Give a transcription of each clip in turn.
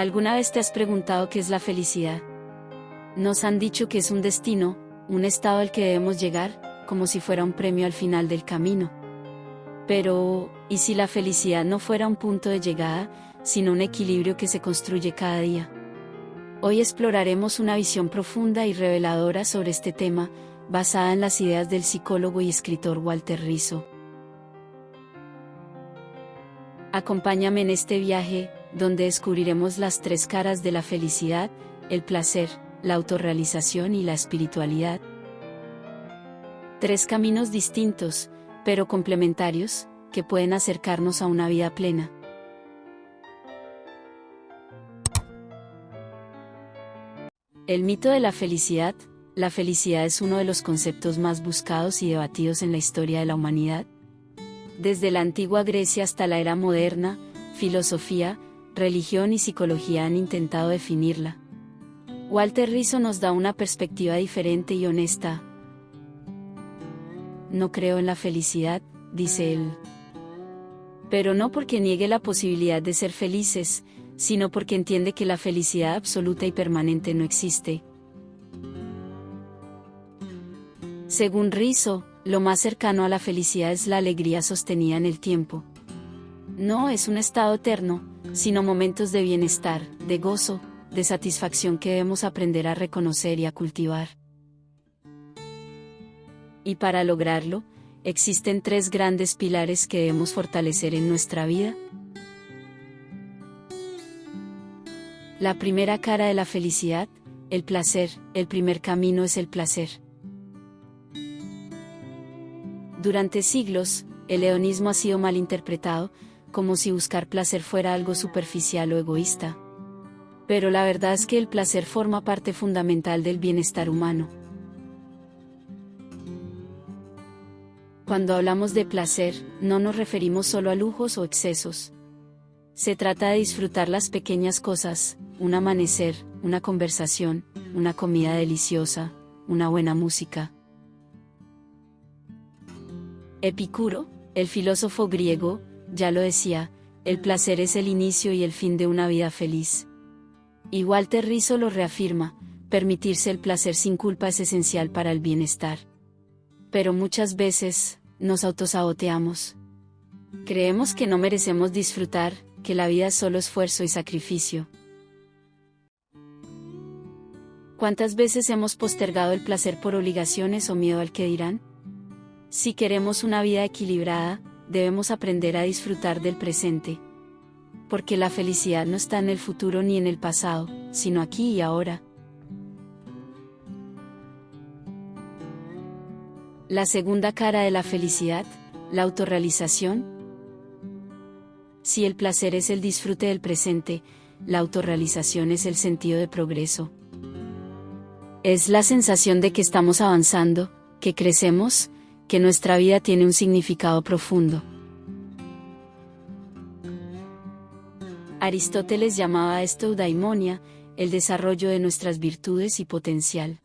¿Alguna vez te has preguntado qué es la felicidad? Nos han dicho que es un destino, un estado al que debemos llegar, como si fuera un premio al final del camino. Pero, ¿y si la felicidad no fuera un punto de llegada, sino un equilibrio que se construye cada día? Hoy exploraremos una visión profunda y reveladora sobre este tema, basada en las ideas del psicólogo y escritor Walter Rizzo. Acompáñame en este viaje, donde descubriremos las tres caras de la felicidad: el placer, la autorrealización y la espiritualidad. Tres caminos distintos, pero complementarios, que pueden acercarnos a una vida plena. El mito de la felicidad. La felicidad es uno de los conceptos más buscados y debatidos en la historia de la humanidad. Desde la antigua Grecia hasta la era moderna, filosofía, religión y psicología han intentado definirla. Walter Rizzo nos da una perspectiva diferente y honesta. No creo en la felicidad, dice él. Pero no porque niegue la posibilidad de ser felices, sino porque entiende que la felicidad absoluta y permanente no existe. Según Rizzo, lo más cercano a la felicidad es la alegría sostenida en el tiempo. No es un estado eterno, sino momentos de bienestar, de gozo, de satisfacción que debemos aprender a reconocer y a cultivar. Y para lograrlo, existen tres grandes pilares que debemos fortalecer en nuestra vida. La primera cara de la felicidad, el placer. El primer camino es el placer. Durante siglos, el hedonismo ha sido malinterpretado, como si buscar placer fuera algo superficial o egoísta. Pero la verdad es que el placer forma parte fundamental del bienestar humano. Cuando hablamos de placer, no nos referimos solo a lujos o excesos. Se trata de disfrutar las pequeñas cosas: un amanecer, una conversación, una comida deliciosa, una buena música. Epicuro, el filósofo griego, ya lo decía: el placer es el inicio y el fin de una vida feliz. Y Walter Rizzo lo reafirma: permitirse el placer sin culpa es esencial para el bienestar. Pero muchas veces, nos autosaboteamos. Creemos que no merecemos disfrutar, que la vida es solo esfuerzo y sacrificio. ¿Cuántas veces hemos postergado el placer por obligaciones o miedo al que dirán? Si queremos una vida equilibrada, debemos aprender a disfrutar del presente. Porque la felicidad no está en el futuro ni en el pasado, sino aquí y ahora. La segunda cara de la felicidad, la autorrealización. Si el placer es el disfrute del presente, la autorrealización es el sentido de progreso. Es la sensación de que estamos avanzando, que crecemos, que nuestra vida tiene un significado profundo. Aristóteles llamaba a esto eudaimonia, el desarrollo de nuestras virtudes y potencial.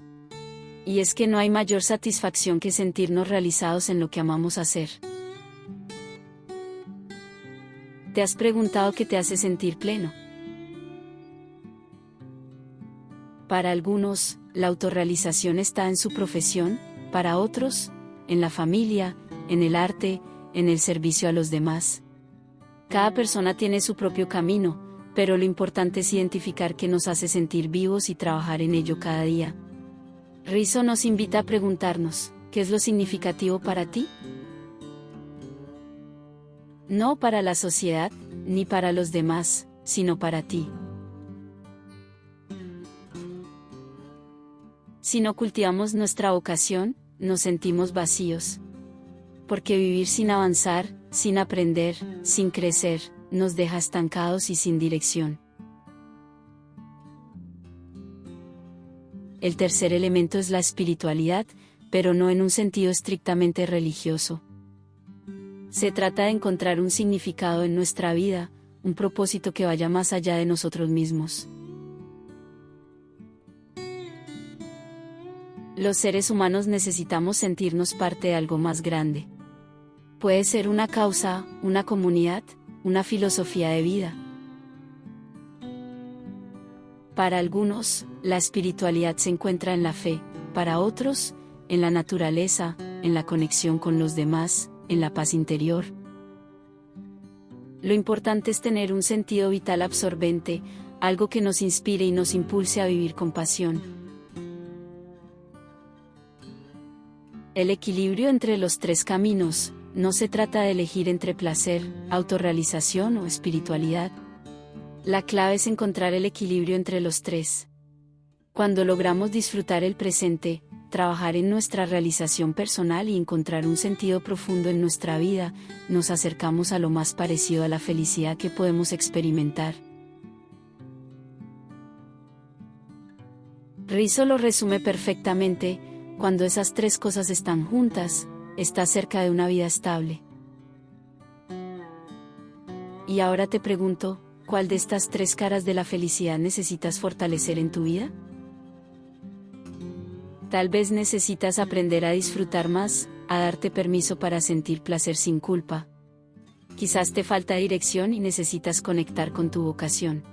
Y es que no hay mayor satisfacción que sentirnos realizados en lo que amamos hacer. ¿Te has preguntado qué te hace sentir pleno? Para algunos, la autorrealización está en su profesión; para otros, en la familia, en el arte, en el servicio a los demás. Cada persona tiene su propio camino, pero lo importante es identificar qué nos hace sentir vivos y trabajar en ello cada día. Rizzo nos invita a preguntarnos: ¿qué es lo significativo para ti? No para la sociedad, ni para los demás, sino para ti. Si no cultivamos nuestra vocación, nos sentimos vacíos. Porque vivir sin avanzar, sin aprender, sin crecer, nos deja estancados y sin dirección. El tercer elemento es la espiritualidad, pero no en un sentido estrictamente religioso. Se trata de encontrar un significado en nuestra vida, un propósito que vaya más allá de nosotros mismos. Los seres humanos necesitamos sentirnos parte de algo más grande. Puede ser una causa, una comunidad, una filosofía de vida. Para algunos, la espiritualidad se encuentra en la fe, para otros, en la naturaleza, en la conexión con los demás, en la paz interior. Lo importante es tener un sentido vital absorbente, algo que nos inspire y nos impulse a vivir con pasión. El equilibrio entre los tres caminos, no se trata de elegir entre placer, autorrealización o espiritualidad. La clave es encontrar el equilibrio entre los tres. Cuando logramos disfrutar el presente, trabajar en nuestra realización personal y encontrar un sentido profundo en nuestra vida, nos acercamos a lo más parecido a la felicidad que podemos experimentar. Rizzo lo resume perfectamente: cuando esas tres cosas están juntas, estás cerca de una vida estable. Y ahora te pregunto, ¿cuál de estas tres caras de la felicidad necesitas fortalecer en tu vida? Tal vez necesitas aprender a disfrutar más, a darte permiso para sentir placer sin culpa. Quizás te falta dirección y necesitas conectar con tu vocación.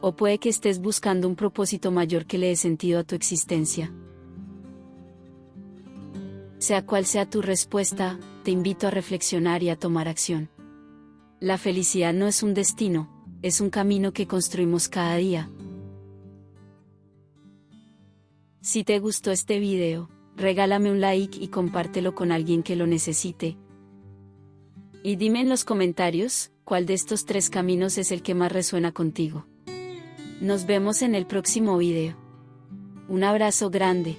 O puede que estés buscando un propósito mayor que le dé sentido a tu existencia. Sea cual sea tu respuesta, te invito a reflexionar y a tomar acción. La felicidad no es un destino, es un camino que construimos cada día. Si te gustó este video, regálame un like y compártelo con alguien que lo necesite. Y dime en los comentarios, ¿cuál de estos tres caminos es el que más resuena contigo? Nos vemos en el próximo video. Un abrazo grande.